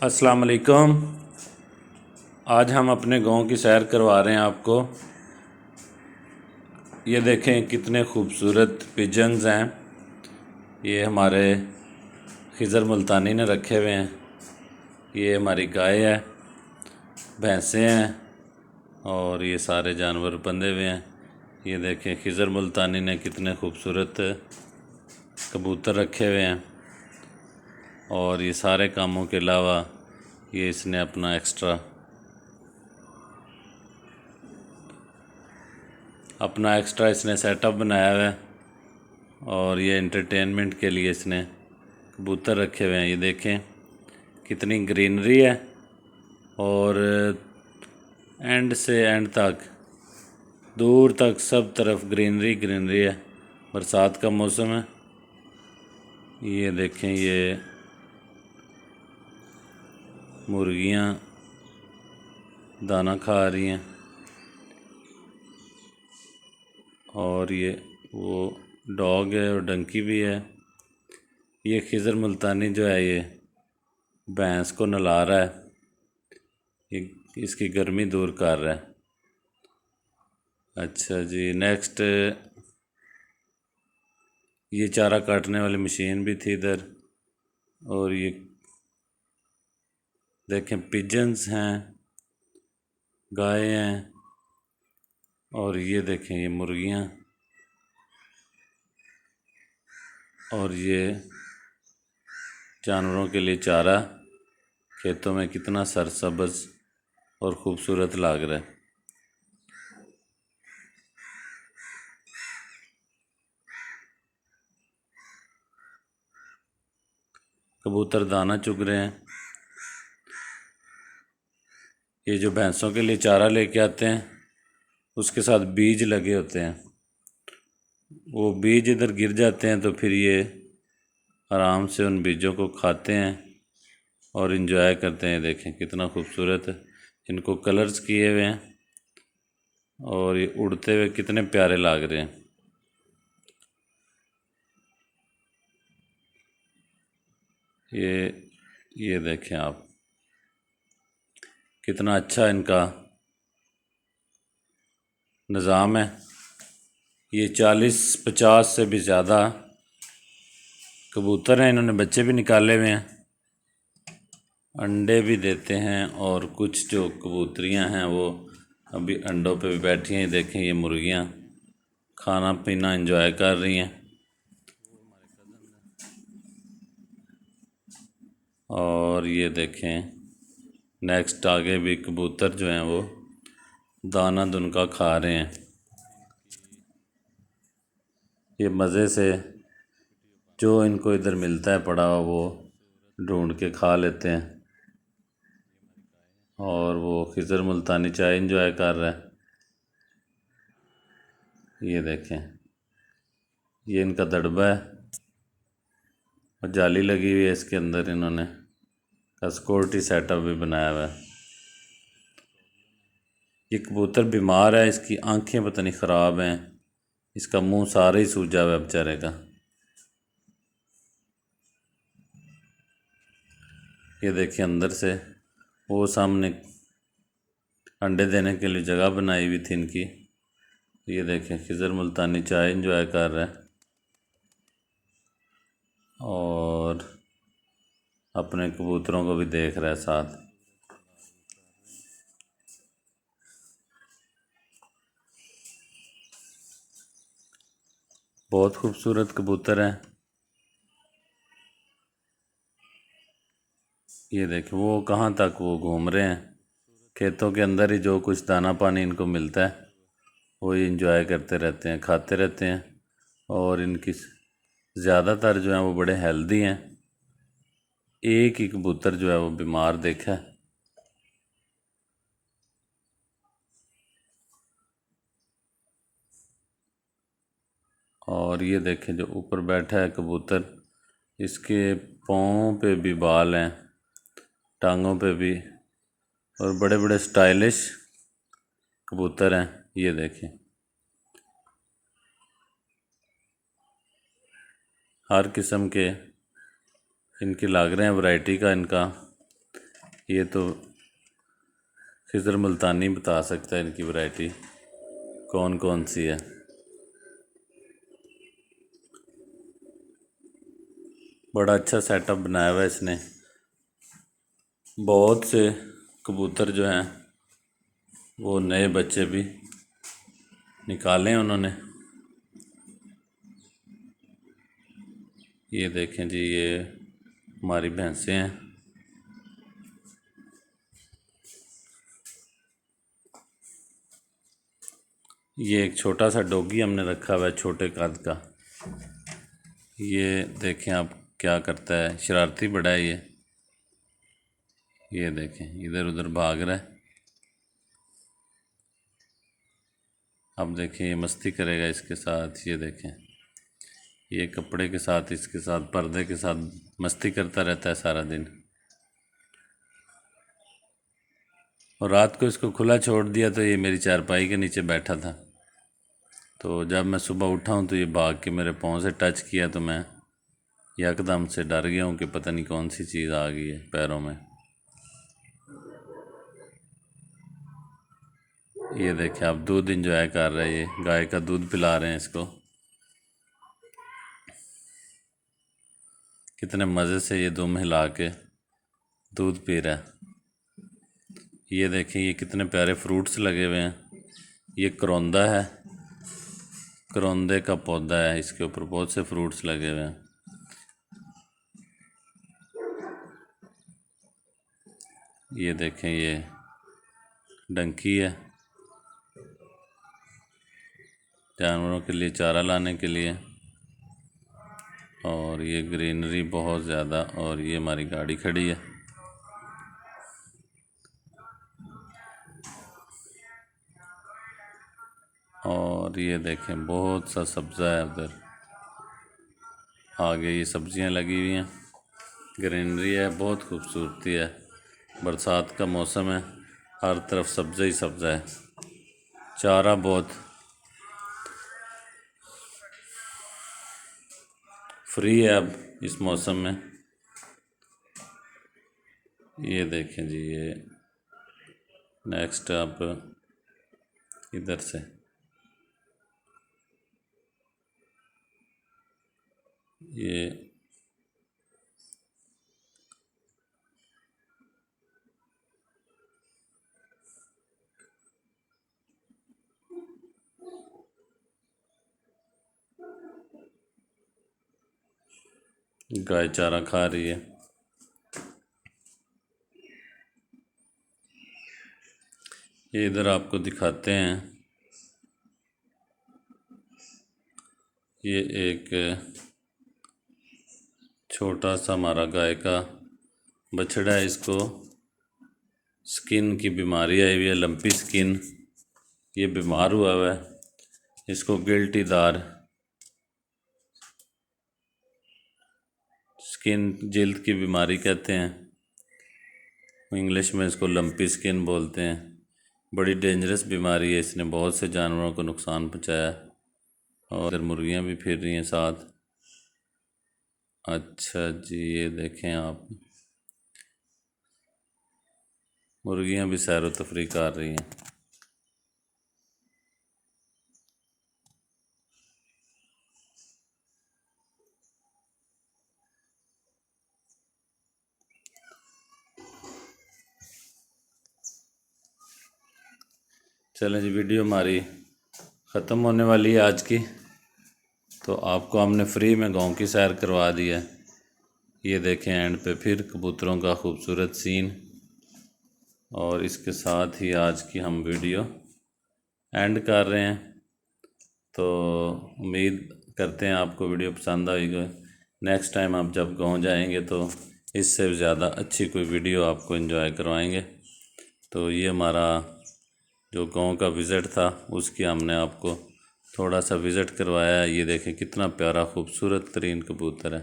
अस्सलाम वालेकुम। आज हम अपने गांव की सैर करवा रहे हैं आपको। ये देखें कितने खूबसूरत पिजन्स हैं। ये हमारे खिज़र मुल्तानी ने रखे हुए हैं। ये हमारी गाय है, भैंसें हैं और ये सारे जानवर बंधे हुए हैं। ये देखें खिज़र मुल्तानी ने कितने खूबसूरत कबूतर रखे हुए हैं। और ये सारे कामों के अलावा ये इसने अपना एक्स्ट्रा इसने सेटअप बनाया हुआ है। और ये एंटरटेनमेंट के लिए इसने कबूतर रखे हुए हैं। ये देखें कितनी ग्रीनरी है और एंड से एंड तक दूर तक सब तरफ ग्रीनरी ग्रीनरी है। बरसात का मौसम है। ये देखें ये मुर्गियाँ दाना खा रही हैं और ये वो डॉग है और डंकी भी है। ये खिज़र मुल्तानी जो है ये भैंस को नहला रहा है। ये इसकी गर्मी दूर कर रहा है। अच्छा जी, नेक्स्ट ये चारा काटने वाली मशीन भी थी इधर। और ये देखें पिजन्स हैं, गाय हैं और ये देखें ये मुर्गियाँ और ये जानवरों के लिए चारा खेतों में कितना सरसब्ज और ख़ूबसूरत लग रहा है। कबूतर दाना चुग रहे हैं। ये जो भैंसों के लिए चारा लेके आते हैं उसके साथ बीज लगे होते हैं। वो बीज इधर गिर जाते हैं तो फिर ये आराम से उन बीजों को खाते हैं और इन्जॉय करते हैं। देखें कितना खूबसूरत इनको कलर्स किए हुए हैं और ये उड़ते हुए कितने प्यारे लग रहे हैं। ये देखें आप कितना अच्छा इनका निज़ाम है। ये 40-50 से भी ज़्यादा कबूतर हैं। इन्होंने बच्चे भी निकाले हुए हैं, अंडे भी देते हैं और कुछ जो कबूतरियां हैं वो अभी अंडों पे भी बैठी हैं। देखें ये मुर्गियां खाना पीना एंजॉय कर रही हैं। और ये देखें नेक्स्ट आगे भी कबूतर जो हैं वो दाना दुनका खा रहे हैं। ये मज़े से जो इनको इधर मिलता है पड़ा हुआ वो ढूंढ के खा लेते हैं। और वो खिज़र मुल्तानी चाय एंजॉय कर रहा है। ये देखें ये इनका दड़बा है और जाली लगी हुई है इसके अंदर। इन्होंने सिक्योरिटी सेटअप भी बनाया हुआ है। ये कबूतर बीमार है, इसकी आंखें पता नहीं ख़राब हैं, इसका मुंह सारा ही सूजा हुआ है बेचारे का। ये देखिए अंदर से वो सामने अंडे देने के लिए जगह बनाई हुई थी इनकी। ये देखें खिज़र मुल्तानी चाय एंजॉय कर रहा है और अपने कबूतरों को भी देख रहा है साथ। बहुत खूबसूरत कबूतर हैं। ये देखें वो कहाँ तक वो घूम रहे हैं। खेतों के अंदर ही जो कुछ दाना पानी इनको मिलता है वो इंजॉय करते रहते हैं, खाते रहते हैं। और इनकी ज़्यादातर जो हैं वो बड़े हेल्दी हैं। एक ही कबूतर जो है वो बीमार देखा है। और ये देखें जो ऊपर बैठा है कबूतर, इसके पाँव पे भी बाल हैं, टांगों पे भी, और बड़े बड़े स्टाइलिश कबूतर हैं। ये देखें हर किस्म के इनके लग रहे हैं, वैरायटी का इनका ये तो खिज़र मुल्तानी बता सकता है इनकी वैरायटी कौन कौन सी है। बड़ा अच्छा सेटअप बनाया हुआ है इसने। बहुत से कबूतर जो हैं वो नए बच्चे भी निकाले हैं उन्होंने। ये देखें जी, ये हमारी भैंसें हैं। ये एक छोटा सा डॉगी हमने रखा हुआ है छोटे कद का। ये देखें आप क्या करता है, शरारती बड़ा है ये देखें इधर उधर भाग रहा है। अब देखें ये मस्ती करेगा इसके साथ। ये देखें ये कपड़े के साथ, इसके साथ पर्दे के साथ मस्ती करता रहता है सारा दिन। और रात को इसको खुला छोड़ दिया तो ये मेरी चारपाई के नीचे बैठा था। तो जब मैं सुबह उठा हूँ तो ये भाग के मेरे पाँव से टच किया तो मैं यकदम से डर गया हूँ कि पता नहीं कौन सी चीज़ आ गई है पैरों में। ये देखें आप दूध इंजॉय कर रहे हैं, ये गाय का दूध पिला रहे हैं इसको। कितने मज़े से ये दुम हिला के दूध पी रहा है। ये देखें ये कितने प्यारे फ्रूट्स लगे हुए हैं। ये करौंदा है, करौंदे का पौधा है, इसके ऊपर बहुत से फ्रूट्स लगे हुए हैं। ये देखें ये डंकी है, जानवरों के लिए चारा लाने के लिए। और ये ग्रीनरी बहुत ज़्यादा। और ये हमारी गाड़ी खड़ी है। और ये देखें बहुत सा सब्ज़ा है उधर आगे, ये सब्जियां लगी हुई हैं, ग्रीनरी है, बहुत खूबसूरती है। बरसात का मौसम है, हर तरफ सब्ज़ा ही सब्ज़ा है। चारा बहुत फ्री है अब इस मौसम में। ये देखें जी, ये नेक्स्ट आप इधर से ये गाय चारा खा रही है। ये इधर आपको दिखाते हैं, ये एक छोटा सा हमारा गाय का बछड़ा है। इसको स्किन की बीमारी आई हुई है, लंपी स्किन। ये बीमार हुआ है, इसको गिल्टी दार स्किन, जिल्द की बीमारी कहते हैं, इंग्लिश में इसको लंपी स्किन बोलते हैं। बड़ी डेंजरस बीमारी है, इसने बहुत से जानवरों को नुकसान पहुंचाया। और इधर मुर्गियां भी फिर रही हैं साथ। अच्छा जी, ये देखें आप, मुर्गियां भी सैर व तफरी कर रही हैं। चलें जी, वीडियो हमारी ख़त्म होने वाली है आज की। तो आपको हमने फ्री में गांव की सैर करवा दी है। ये देखें एंड पे फिर कबूतरों का खूबसूरत सीन। और इसके साथ ही आज की हम वीडियो एंड कर रहे हैं। तो उम्मीद करते हैं आपको वीडियो पसंद आएगी। नेक्स्ट टाइम आप जब गांव जाएंगे तो इससे ज़्यादा अच्छी कोई वीडियो आपको एंजॉय करवाएंगे। तो ये हमारा जो गांव का विज़िट था उसकी हमने आपको थोड़ा सा विज़िट करवाया है। ये देखें कितना प्यारा खूबसूरत तरीन कबूतर है।